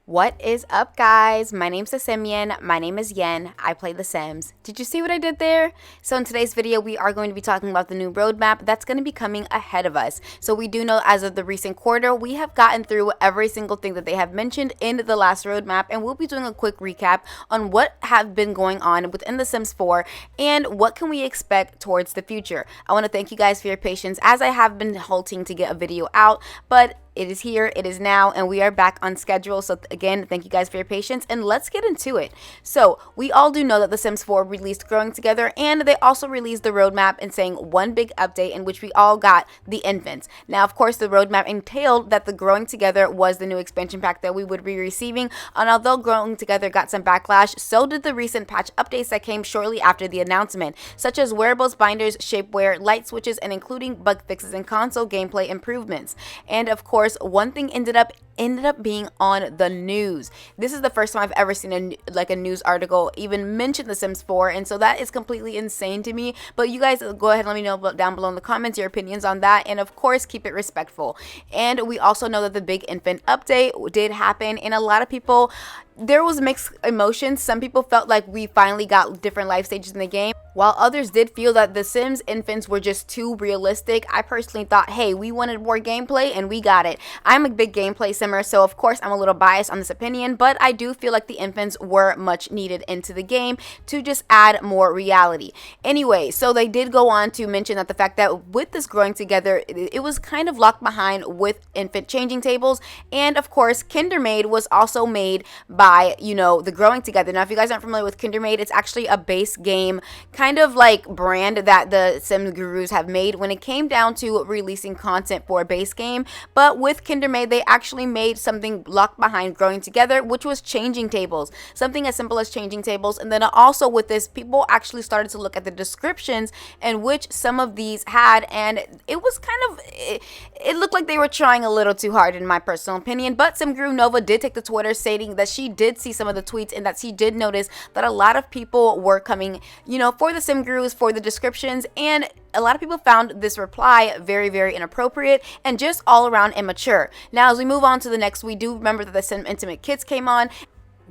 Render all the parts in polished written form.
What is up, guys? My name's Simian. My name is Yen. I play The Sims. Did you see what I did there? So in today's video, we are going to be talking about the new roadmap that's going to be coming ahead of us. So we do know as of the recent quarter, we have gotten through every single thing that they have mentioned in the last roadmap, and we'll be doing a quick recap on what have been going on within The Sims 4 and what can we expect towards the future. I want to thank you guys for your patience as I have been halting to get a video out, but it is here, it is now, and we are back on schedule. So again, thank you guys for your patience, and let's get into it. So we all do know that The Sims 4 released Growing Together, and they also released the roadmap and saying one big update in which we all got the infants. Now, of course, the roadmap entailed that the Growing Together was the new expansion pack that we would be receiving, and although Growing Together got some backlash, so did the recent patch updates that came shortly after the announcement, such as wearables, binders, shapewear, light switches, and including bug fixes and console gameplay improvements. And of course, one thing ended up being on the news. This is the first time I've ever seen a news article even mention The Sims 4, and so that is completely insane to me. But you guys go ahead and let me know down below in the comments your opinions on that, and of course keep it respectful. And we also know that the big infant update did happen, and a lot of people, there was mixed emotions. Some people felt like we finally got different life stages in the game, while others did feel that The Sims infants were just too realistic. I personally thought, hey, we wanted more gameplay and we got it. I'm a big gameplay simmer, so of course I'm a little biased on this opinion, but I do feel like the infants were much needed into the game to just add more reality. Anyway, so they did go on to mention that the fact that with this Growing Together, it was kind of locked behind with infant changing tables, and of course Kindermaid was also made by, you know, the Growing Together. Now, if you guys aren't familiar with Kindermaid, it's actually a base game kind of like brand that the Sim gurus have made when it came down to releasing content for a base game. But with Kindermaid, they actually made something locked behind Growing Together, which was changing tables, something as simple as changing tables. And then also with this, people actually started to look at the descriptions in which some of these had, and it was kind of, it looked like they were trying a little too hard in my personal opinion. But Sim Guru Nova did take to Twitter stating that she did see some of the tweets and that she did notice that a lot of people were coming, you know, for the Sim Gurus for the descriptions, and a lot of people found this reply very, very inappropriate and just all around immature. Now, as we move on to the next, we do remember that the Sim Intimate Kits came on.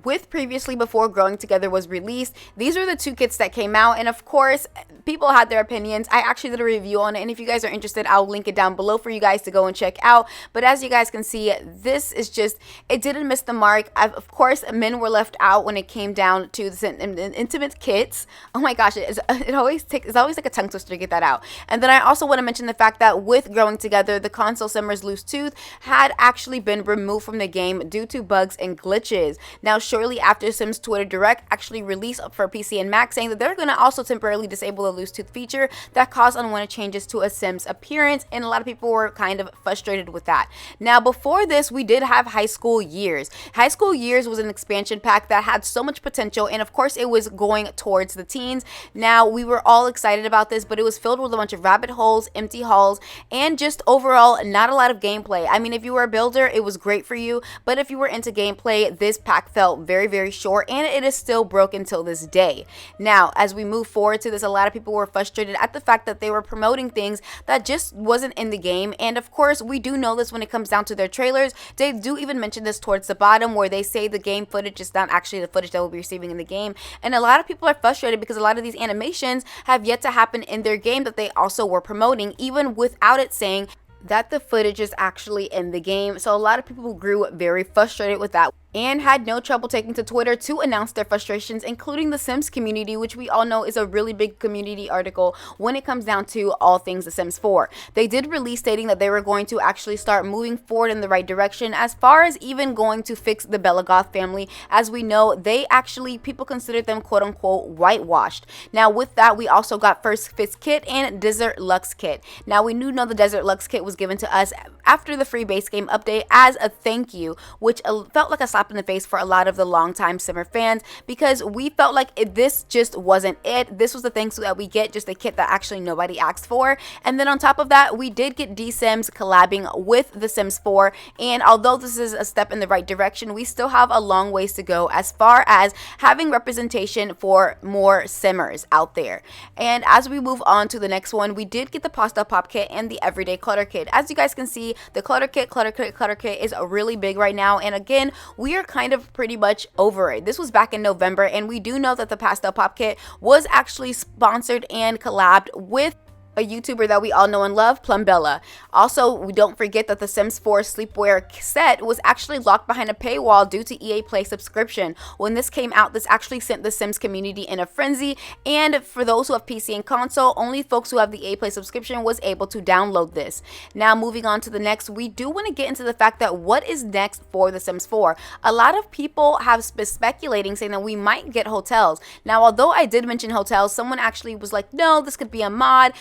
With previously before Growing Together was released, these are the two kits that came out, and of course people had their opinions. I actually did a review on it, and if you guys are interested, I'll link it down below for you guys to go and check out. But as you guys can see, this is just, it didn't miss the mark. Of course, men were left out when it came down to the intimate kits. Oh my gosh, it's always like a tongue twister to get that out. And then I also want to mention the fact that with Growing Together, the console Simmer's Loose Tooth had actually been removed from the game due to bugs and glitches. Now, shortly after, Sims Twitter Direct actually released for PC and Mac, saying that they're going to also temporarily disable the loose tooth feature that caused unwanted changes to a Sim's appearance, and a lot of people were kind of frustrated with that. Now, before this, we did have High School Years. High School Years was an expansion pack that had so much potential, and of course it was going towards the teens. Now, we were all excited about this, but it was filled with a bunch of rabbit holes, empty halls, and just overall not a lot of gameplay. I mean, if you were a builder, it was great for you, but if you were into gameplay, this pack felt very, very short, and it is still broken till this day. Now, as we move forward to this, a lot of people were frustrated at the fact that they were promoting things that just wasn't in the game. And of course, we do know this when it comes down to their trailers. They do even mention this towards the bottom, where they say the game footage is not actually the footage that we'll be receiving in the game. And a lot of people are frustrated because a lot of these animations have yet to happen in their game that they also were promoting, even without it saying that the footage is actually in the game. So a lot of people grew very frustrated with that and had no trouble taking to Twitter to announce their frustrations, including the Sims community, which we all know is a really big community article when it comes down to all things The Sims 4. They did release stating that they were going to actually start moving forward in the right direction, as far as even going to fix the Belagoth family. As we know, they actually, people considered them quote-unquote whitewashed. Now, with that, we also got First Fits Kit and Desert Lux Kit. Now, we do know the Desert Lux Kit was given to us after the free base game update as a thank you, which felt like a slap in the face for a lot of the longtime Simmer fans, because we felt like this just wasn't it. This was the thing so that we get just a kit that actually nobody asked for. And then on top of that, we did get D-Sims collabing with The Sims 4, and although this is a step in the right direction, we still have a long ways to go as far as having representation for more Simmers out there. And as we move on to the next one, we did get the Pasta Pop Kit and the Everyday Clutter Kit. As you guys can see, the Clutter Kit is really big right now, and again, we we are kind of pretty much over it. This was back in November, and we do know that the Pastel Pop Kit was actually sponsored and collabed with a YouTuber that we all know and love, Plumbella. Also, we don't forget that the Sims 4 sleepwear set was actually locked behind a paywall due to EA Play subscription. When this came out, this actually sent the Sims community in a frenzy, and for those who have PC and console, only folks who have the EA Play subscription was able to download this. Now, moving on to the next, we do want to get into the fact that what is next for the Sims 4. A lot of people have been speculating, saying that we might get hotels. Now, although I did mention hotels, someone actually was like, no, this could be a mod,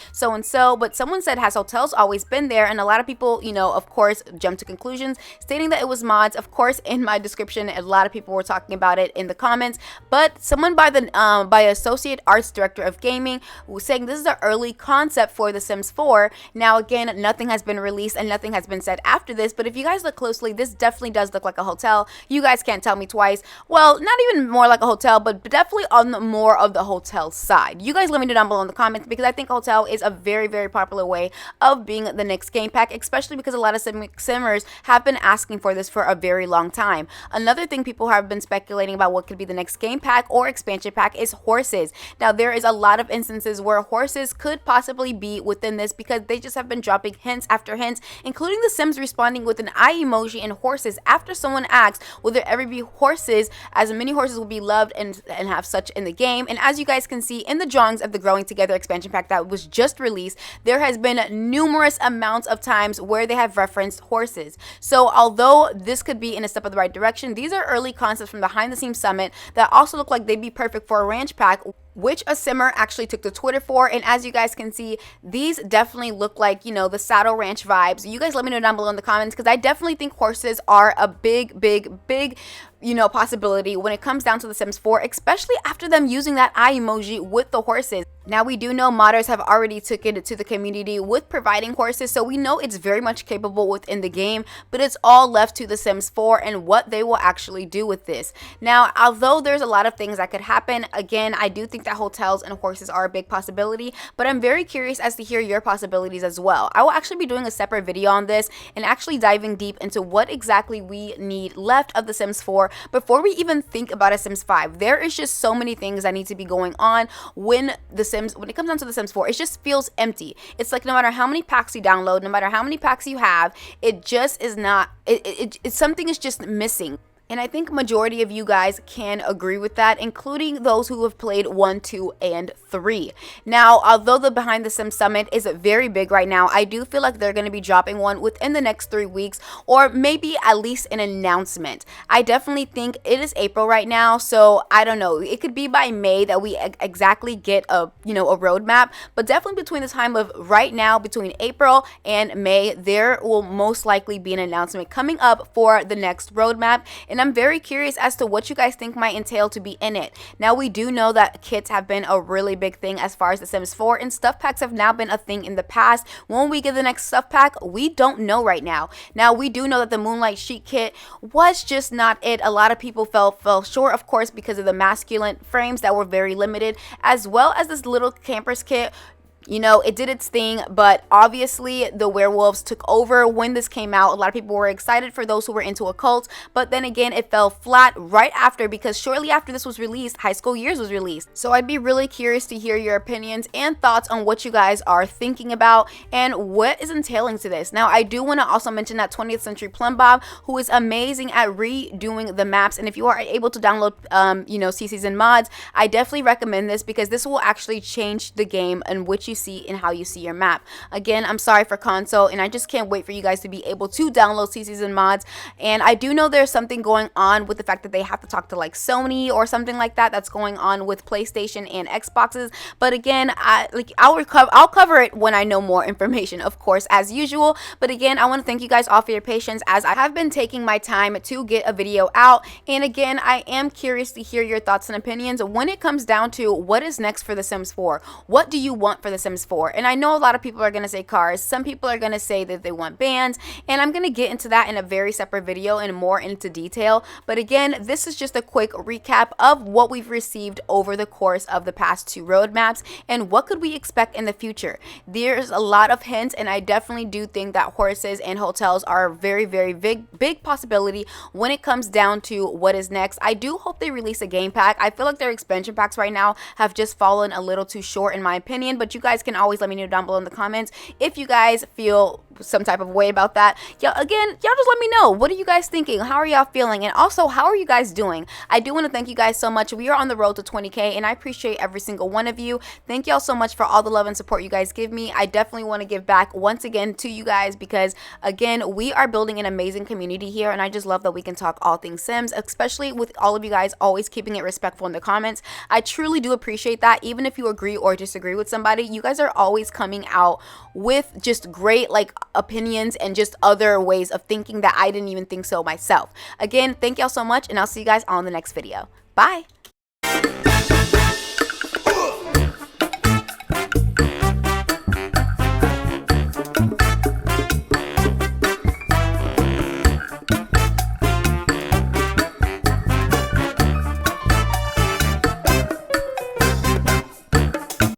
so, but someone said, has hotels always been there? And a lot of people, you know, of course, jumped to conclusions stating that it was mods. Of course, in my description, a lot of people were talking about it in the comments, but someone by Associate Arts Director of Gaming was saying this is an early concept for The Sims 4. Now, again, nothing has been released and nothing has been said after this, but if you guys look closely, this definitely does look like a hotel. You guys can't tell me twice. Well, not even more like a hotel, but definitely on the more of the hotel side. You guys let me know down below in the comments, because I think hotel is a very popular way of being the next game pack, especially because a lot of simmers have been asking for this for a very long time. Another thing people have been speculating about what could be the next game pack or expansion pack is horses. Now, there is a lot of instances where horses could possibly be within this, because they just have been dropping hints after hints, including the Sims responding with an eye emoji and horses after someone asks, will there ever be horses, as many horses will be loved and have such in the game. And as you guys can see in the drawings of the Growing Together expansion pack that was just released, there has been numerous amounts of times where they have referenced horses. So although this could be in a step of the right direction, these are early concepts from behind the scenes summit that also look like they'd be perfect for a ranch pack, which a simmer actually took to Twitter for. And as you guys can see, these definitely look like, you know, the Saddle Ranch vibes. You guys let me know down below in the comments, because I definitely think horses are a big, you know, possibility when it comes down to The Sims 4, especially after them using that eye emoji with the horses. Now, we do know modders have already took it to the community with providing horses, so we know it's very much capable within the game, but it's all left to The Sims 4 and what they will actually do with this. Now, although there's a lot of things that could happen, again, I do think that hotels and horses are a big possibility, but I'm very curious as to hear your possibilities as well. I will actually be doing a separate video on this and actually diving deep into what exactly we need left of The Sims 4 before we even think about a Sims 5. There is just so many things that need to be going on when it comes down to The Sims 4. It just feels empty. It's like no matter how many packs you download, no matter how many packs you have, it just is not, something is just missing. And I think majority of you guys can agree with that, including those who have played 1, 2, and 3. Now, although the Behind the Sims Summit is very big right now, I do feel like they're going to be dropping one within the next 3 weeks, or maybe at least an announcement. I definitely think it is April right now, so I don't know. It could be by May that we exactly get a roadmap, but definitely between the time of right now, between April and May, there will most likely be an announcement coming up for the next roadmap. And I'm very curious as to what you guys think might entail to be in it. Now, we do know that kits have been a really big thing as far as The Sims 4, and stuff packs have now been a thing in the past. When we get the next stuff pack, we don't know right now. Now, we do know that the Moonlight Sheet kit was just not it. A lot of people fell short, of course, because of the masculine frames that were very limited, as well as this little campers kit. You know, it did its thing, but obviously the Werewolves took over when this came out. A lot of people were excited for those who were into occult, but then again, it fell flat right after, because shortly after this was released, High School Years was released. So I'd be really curious to hear your opinions and thoughts on what you guys are thinking about and what is entailing to this. Now, I do want to also mention that 20th Century Plum Bob, who is amazing at redoing the maps, and if you are able to download, CCs and mods, I definitely recommend this, because this will actually change the game in which you see and how you see your map. Again, I'm sorry for console, and I just can't wait for you guys to be able to download CCs and mods. And I do know there's something going on with the fact that they have to talk to like Sony or something like that that's going on with PlayStation and Xboxes, but again, I'll cover it when I know more information, of course, as usual. But again, I want to thank you guys all for your patience, as I have been taking my time to get a video out. And again, I am curious to hear your thoughts and opinions when it comes down to what is next for The Sims 4. What do you want for The Sims Sims 4. And I know a lot of people are going to say cars. Some people are going to say that they want bands. And I'm going to get into that in a very separate video and more into detail. But again, this is just a quick recap of what we've received over the course of the past 2 roadmaps and what could we expect in the future. There's a lot of hints, and I definitely do think that horses and hotels are a very, very big possibility when it comes down to what is next. I do hope they release a game pack. I feel like their expansion packs right now have just fallen a little too short in my opinion, but you guys can always let me know down below in the comments if you guys feel some type of way about that. Y'all just let me know, what are you guys thinking? How are y'all feeling? And also, how are you guys doing? I do want to thank you guys so much. We are on the road to 20K, and I appreciate every single one of you. Thank y'all so much for all the love and support you guys give me. I definitely want to give back once again to you guys because again, we are building an amazing community here, and I just love that we can talk all things Sims, especially with all of you guys always keeping it respectful in the comments. I truly do appreciate that. Even if you agree or disagree with somebody, you guys are always coming out with just great opinions and just other ways of thinking that I didn't even think so myself. Again, thank y'all so much, and I'll see you guys on the next video. Bye.